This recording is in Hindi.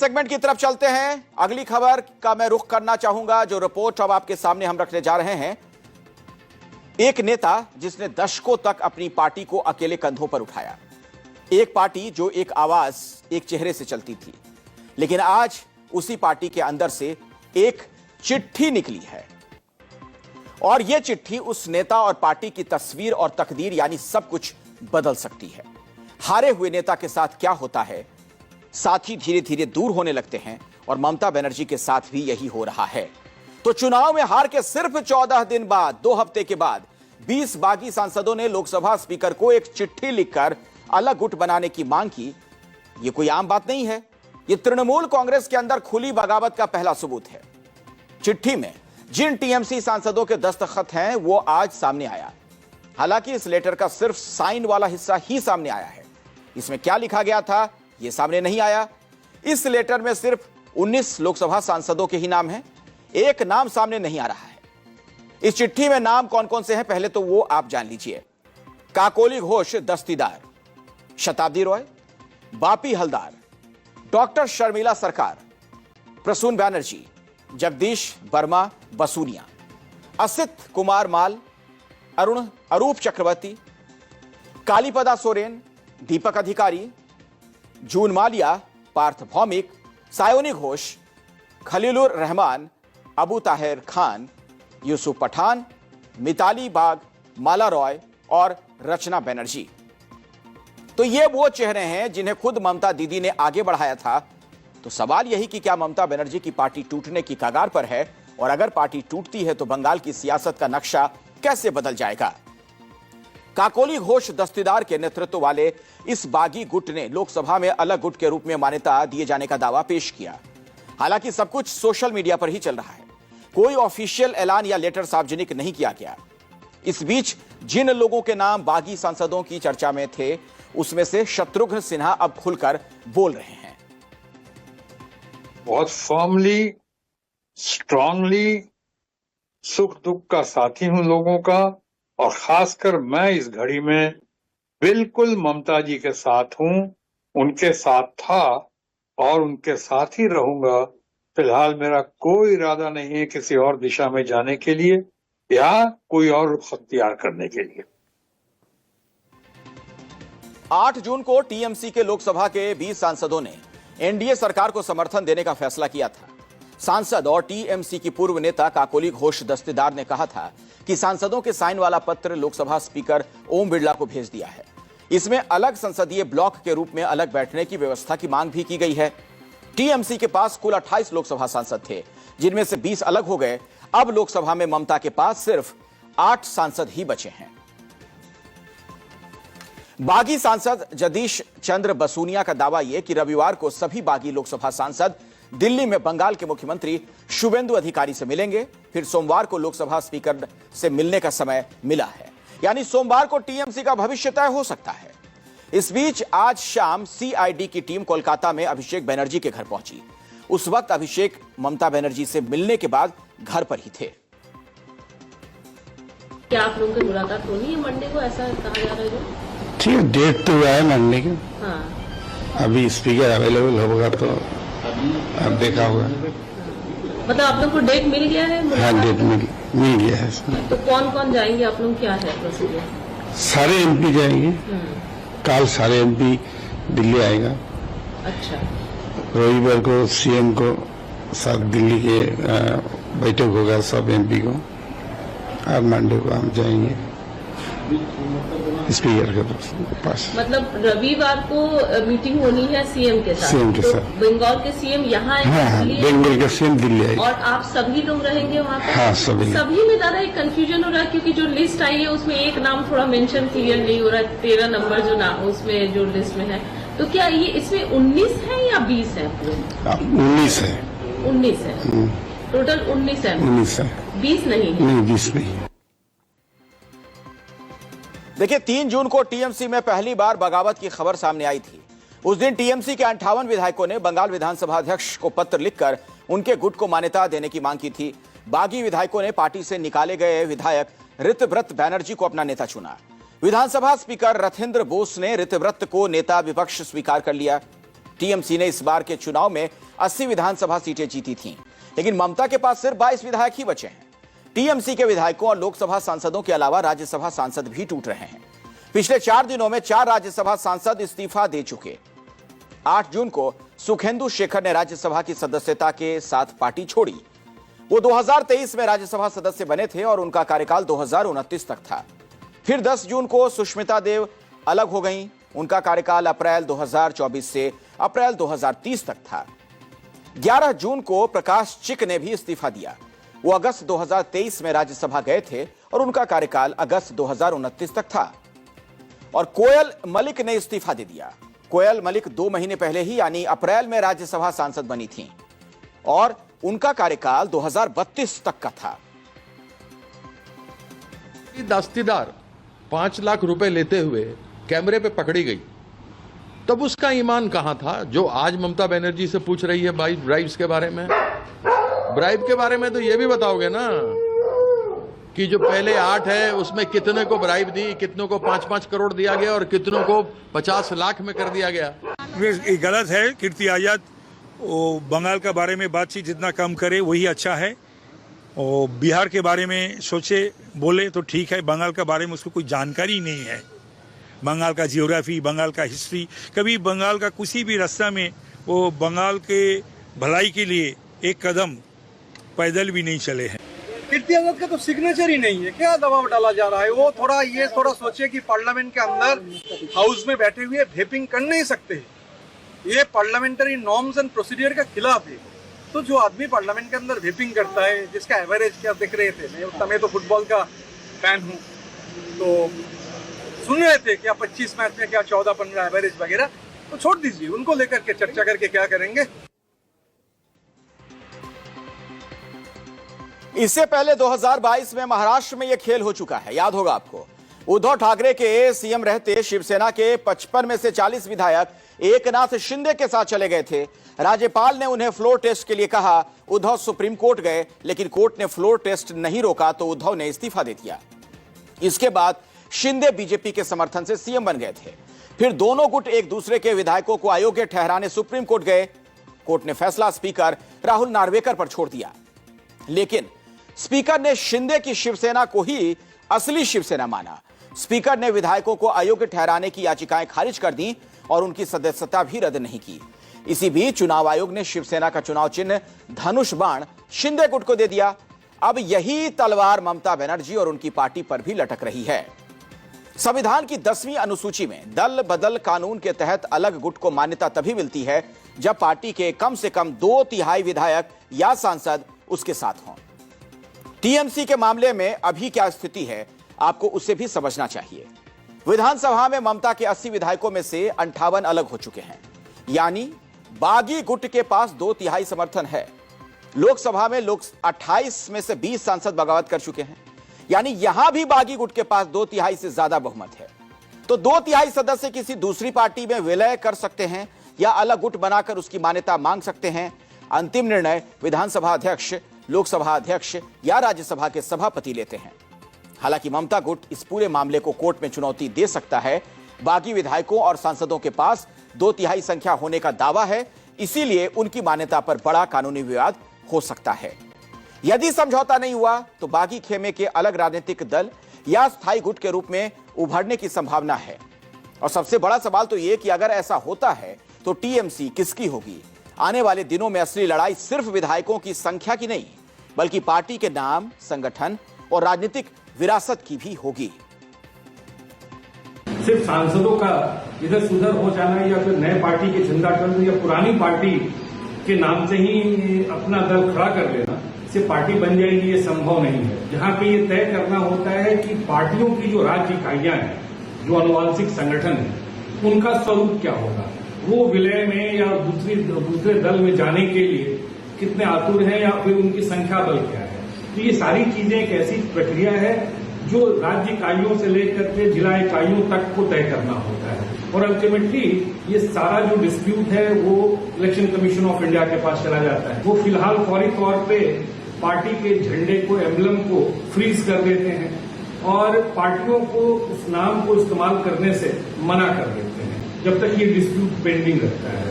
सेगमेंट की तरफ चलते हैं। अगली खबर का मैं रुख करना चाहूंगा। जो रिपोर्ट अब आपके सामने हम रखने जा रहे हैं, एक नेता जिसने दशकों तक अपनी पार्टी को अकेले कंधों पर उठाया, एक पार्टी जो एक आवाज, एक चेहरे से चलती थी, लेकिन आज उसी पार्टी के अंदर से एक चिट्ठी निकली है और यह चिट्ठी उस नेता और पार्टी की तस्वीर और तकदीर यानी सब कुछ बदल सकती है। हारे हुए नेता के साथ क्या होता है, साथी धीरे धीरे दूर होने लगते हैं और ममता बनर्जी के साथ भी यही हो रहा है। तो चुनाव में हार के सिर्फ 14 दिन बाद, 2 हफ्ते के बाद 20 बागी सांसदों ने लोकसभा स्पीकर को एक चिट्ठी लिखकर अलग गुट बनाने की मांग की। यह कोई आम बात नहीं है, यह तृणमूल कांग्रेस के अंदर खुली बगावत का पहला सबूत है। चिट्ठी में जिन टीएमसी सांसदों के दस्तखत हैं वो आज सामने आया। हालांकि इस लेटर का सिर्फ साइन वाला हिस्सा ही सामने आया है। इसमें क्या लिखा गया था यह सामने नहीं आया। इस लेटर में सिर्फ 19 लोकसभा सांसदों के ही नाम हैं, एक नाम सामने नहीं आ रहा है। इस चिट्ठी में नाम कौन कौन से हैं पहले तो वो आप जान लीजिए। काकोली घोष दस्तीदार, शताब्दी रॉय, बापी हलदार, डॉक्टर शर्मिला सरकार, प्रसून बैनर्जी, जगदीश वर्मा बसूनिया, असित कुमार माल, अरूप चक्रवर्ती, कालीपदा सोरेन, दीपक अधिकारी, जून मालिया, पार्थ भौमिक, सायोनी घोष, खलीलुर रहमान, अबू ताहिर खान, यूसुफ पठान, मिताली बाग, माला रॉय और रचना बनर्जी। तो ये वो चेहरे हैं जिन्हें खुद ममता दीदी ने आगे बढ़ाया था। तो सवाल यही कि क्या ममता बनर्जी की पार्टी टूटने की कगार पर है, और अगर पार्टी टूटती है तो बंगाल की सियासत का नक्शा कैसे बदल जाएगा। काकोली घोष दस्तीदार के नेतृत्व वाले इस बागी गुट ने लोकसभा में अलग गुट के रूप में मान्यता दिए जाने का दावा पेश किया। हालांकि सब कुछ सोशल मीडिया पर ही चल रहा है, कोई ऑफिशियल ऐलान या लेटर सार्वजनिक नहीं किया गया। इस बीच जिन लोगों के नाम बागी सांसदों की चर्चा में थे उसमें से शत्रुघ्न सिन्हा अब खुलकर बोल रहे हैं। बहुत फॉर्मली, स्ट्रांगली सुख दुख का साथी हूं लोगों का, और खासकर मैं इस घड़ी में बिल्कुल ममता जी के साथ हूं, उनके साथ था और उनके साथ ही रहूंगा। फिलहाल मेरा कोई इरादा नहीं है किसी और दिशा में जाने के लिए या कोई और रुख अख्तियार करने के लिए। 8 जून को टीएमसी के लोकसभा के 20 सांसदों ने एनडीए सरकार को समर्थन देने का फैसला किया था। सांसद और टीएमसी की पूर्व नेता काकोली घोष दस्तीदार ने कहा था कि सांसदों के साइन वाला पत्र लोकसभा स्पीकर ओम बिरला को भेज दिया है। इसमें अलग संसदीय ब्लॉक के रूप में अलग बैठने की व्यवस्था की मांग भी की गई है। टीएमसी के पास कुल 28 लोकसभा सांसद थे, जिनमें से 20 अलग हो गए। अब लोकसभा में ममता के पास सिर्फ 8 सांसद ही बचे हैं। बागी सांसद जगदीश चंद्र बसूनिया का दावा यह कि रविवार को सभी बागी लोकसभा सांसद दिल्ली में बंगाल के मुख्यमंत्री शुवेंदु अधिकारी से मिलेंगे। फिर सोमवार को लोकसभा स्पीकर से मिलने का समय मिला है, यानी सोमवार को टीएमसी का भविष्य तय हो सकता है। इस बीच आज शाम सीआईडी की टीम कोलकाता में अभिषेक बनर्जी के घर पहुंची। उस वक्त अभिषेक ममता बनर्जी से मिलने के बाद घर पर ही थे। क्या आप लोगों की मुलाकात होनी है मंडे को, ऐसा कहा जा रहा है? ठीक है, डेट तो हुआ है मंडे की। हाँ, अभी स्पीकर अवेलेबल होगा तो आप देखा होगा। मतलब आप लोग को डेट मिल गया है? हाँ, डेट मिल गया है इसमें। तो कौन कौन जाएंगे आप लोग, क्या है प्रोसीजर? सारे एमपी जाएंगे। कल सारे एमपी दिल्ली आएगा। अच्छा, रविवार को सीएम को साथ दिल्ली के बैठक होगा सब एमपी को, और मंडे को हम जाएंगे स्पीकर के पास। मतलब रविवार को मीटिंग होनी है सीएम के साथ? सीएम के तो साथ। बंगाल के सीएम यहाँ आएंगे? हाँ, बंगाल का सीएम दिल्ली आएगा। और आप सभी लोग रहेंगे वहाँ पे? हाँ, सभी में ज्यादा एक कंफ्यूजन हो रहा है, क्योंकि जो लिस्ट आई है उसमें एक नाम थोड़ा मेंशन क्लियर नहीं हो रहा है। 13 नंबर जो नाम उसमें जो लिस्ट में है, तो क्या ये इसमें 19 है या 20 है? 19 है। 19 है टोटल? 19 है। 19 है, 20 नहीं है? नहीं 20 नहीं है। देखिए, 3 जून को टीएमसी में पहली बार बगावत की खबर सामने आई थी। उस दिन टीएमसी के 58 विधायकों ने बंगाल विधानसभा अध्यक्ष को पत्र लिखकर उनके गुट को मान्यता देने की मांग की थी। बागी विधायकों ने पार्टी से निकाले गए विधायक ऋतव्रत बैनर्जी को अपना नेता चुना। विधानसभा स्पीकर रथेंद्र बोस ने ऋतव्रत को नेता विपक्ष स्वीकार कर लिया। टीएमसी ने इस बार के चुनाव में 80 विधानसभा सीटें जीती थीं, लेकिन ममता के पास सिर्फ 22 विधायक ही बचे हैं। टीएमसी के विधायकों और लोकसभा सांसदों के अलावा राज्यसभा सांसद भी टूट रहे हैं। पिछले 4 दिनों में 4 राज्यसभा सांसद इस्तीफा दे चुके। 8 जून को सुखेंदु शेखर ने राज्यसभा की सदस्यता के साथ पार्टी छोड़ी। वो 2023 में राज्यसभा सदस्य बने थे और उनका कार्यकाल 2029 तक था। फिर 10 जून को सुष्मिता देव अलग हो गईं। उनका कार्यकाल अप्रैल 2024 से अप्रैल 2030 तक था। 11 जून को प्रकाश चिक ने भी इस्तीफा दिया। वो अगस्त 2023 में राज्यसभा गए थे और उनका कार्यकाल अगस्त 2029 तक था। और कोयल मलिक ने इस्तीफा दे दिया। कोयल मलिक 2 महीने पहले ही यानी अप्रैल में राज्यसभा सांसद बनी थीं और उनका कार्यकाल 2032 तक का था। दास्तीदार 5 लाख रुपए लेते हुए कैमरे पे पकड़ी गई, तब उसका ईमान कहां था जो आज ममता बनर्जी से पूछ रही है ब्राइब्स के बारे में। ब्राइब के बारे में तो ये भी बताओगे ना कि जो पहले 8 है उसमें कितने को ब्राइब दी, कितनों को 5-5 करोड़ दिया गया और कितनों को 50 लाख में कर दिया गया। ये गलत है। कीर्ति आजाद वो बंगाल का बारे में बातचीत जितना कम करे वही अच्छा है। और बिहार के बारे में सोचे बोले तो ठीक है। बंगाल का बारे में उसको कोई जानकारी नहीं है। बंगाल का जियोग्राफी, बंगाल का हिस्ट्री, कभी बंगाल का किसी भी रास्ता में वो बंगाल के भलाई के लिए एक कदम पैदल भी नहीं चले हैं। कीर्ति आजाद का तो सिग्नेचर ही नहीं है। क्या दबाव डाला जा रहा है? वो थोड़ा सोचे कि पार्लियामेंट के अंदर हाउस में बैठे हुए वेपिंग कर नहीं सकते। ये पार्लियामेंट्री नॉर्म्स एंड प्रोसीडियर का खिलाफ है। तो जो आदमी पार्लियामेंट के अंदर वेपिंग करता है, जिसका एवरेज क्या दिख रहे थे, मैं तो फुटबॉल का फैन हूँ, तो सुन रहे थे क्या 25 मैच में क्या 14-15 एवरेज वगैरह, तो छोड़ दीजिए। उनको लेकर के चर्चा करके क्या करेंगे। इससे पहले 2022 में महाराष्ट्र में यह खेल हो चुका है, याद होगा आपको। उद्धव ठाकरे के सीएम रहते शिवसेना के 55 में से 40 विधायक एकनाथ शिंदे के साथ चले गए थे। राज्यपाल ने उन्हें फ्लोर टेस्ट के लिए कहा। उद्धव सुप्रीम कोर्ट गए, लेकिन कोर्ट ने फ्लोर टेस्ट नहीं रोका तो उद्धव ने इस्तीफा दे दिया। इसके बाद शिंदे बीजेपी के समर्थन से सीएम बन गए थे। फिर दोनों गुट एक दूसरे के विधायकों को अयोग्य ठहराने सुप्रीम कोर्ट गए। कोर्ट ने फैसला स्पीकर राहुल नार्वेकर पर छोड़ दिया, लेकिन स्पीकर ने शिंदे की शिवसेना को ही असली शिवसेना माना। स्पीकर ने विधायकों को अयोग्य ठहराने की याचिकाएं खारिज कर दी और उनकी सदस्यता भी रद्द नहीं की। इसी बीच चुनाव आयोग ने शिवसेना का चुनाव चिन्ह धनुष बाण शिंदे गुट को दे दिया। अब यही तलवार ममता बनर्जी और उनकी पार्टी पर भी लटक रही है। संविधान की 10वीं अनुसूची में दल बदल कानून के तहत अलग गुट को मान्यता तभी मिलती है जब पार्टी के कम से कम 2/3 विधायक या सांसद उसके साथ हों। टीएमसी के मामले में अभी क्या स्थिति है, आपको उसे भी समझना चाहिए। विधानसभा में ममता के 80 विधायकों में से 58 अलग हो चुके हैं, यानी बागी गुट के पास 2/3 समर्थन है। लोकसभा में 28 में से 20 सांसद बगावत कर चुके हैं, यानी यहां भी बागी गुट के पास 2/3 से ज्यादा बहुमत है। तो 2/3 सदस्य किसी दूसरी पार्टी में विलय कर सकते हैं या अलग गुट बनाकर उसकी मान्यता मांग सकते हैं। अंतिम निर्णय विधानसभा अध्यक्ष, लोकसभा अध्यक्ष या राज्यसभा के सभापति लेते हैं। हालांकि ममता गुट इस पूरे मामले को कोर्ट में चुनौती दे सकता है। बागी विधायकों और सांसदों के पास 2/3 संख्या होने का दावा है, इसीलिए उनकी मान्यता पर बड़ा कानूनी विवाद हो सकता है। यदि समझौता नहीं हुआ तो बागी खेमे के अलग राजनीतिक दल या स्थायी गुट के रूप में उभरने की संभावना है। और सबसे बड़ा सवाल तो यह कि अगर ऐसा होता है तो टीएमसी किसकी होगी। आने वाले दिनों में असली लड़ाई सिर्फ विधायकों की संख्या की नहीं, बल्कि पार्टी के नाम, संगठन और राजनीतिक विरासत की भी होगी। सिर्फ सांसदों का इधर सुधर हो जाना या फिर नए पार्टी के झंडा टन या पुरानी पार्टी के नाम से ही अपना दल खड़ा कर लेना, से पार्टी बन जाएगी, ये संभव नहीं है। जहां पे ये तय करना होता है कि पार्टियों की जो राज्य इकाइयां हैं, जो अनुवांशिक संगठन है, उनका स्वरूप क्या होगा, वो विलय में या दूसरे दल में जाने के लिए कितने आतुर हैं या फिर उनकी संख्या बल क्या है। तो ये सारी चीजें एक ऐसी प्रक्रिया है जो राज्य इकाइयों से लेकर के जिला इकाइयों तक को तय करना होता है। और अल्टीमेटली ये सारा जो डिस्प्यूट है वो इलेक्शन कमीशन ऑफ इंडिया के पास चला जाता है। वो फिलहाल फौरी तौर पे पार्टी के झंडे को, एम्बलम को फ्रीज कर देते हैं और पार्टियों को उस नाम को इस्तेमाल करने से मना कर देते हैं जब तक ये डिस्प्यूट पेंडिंग रहता है।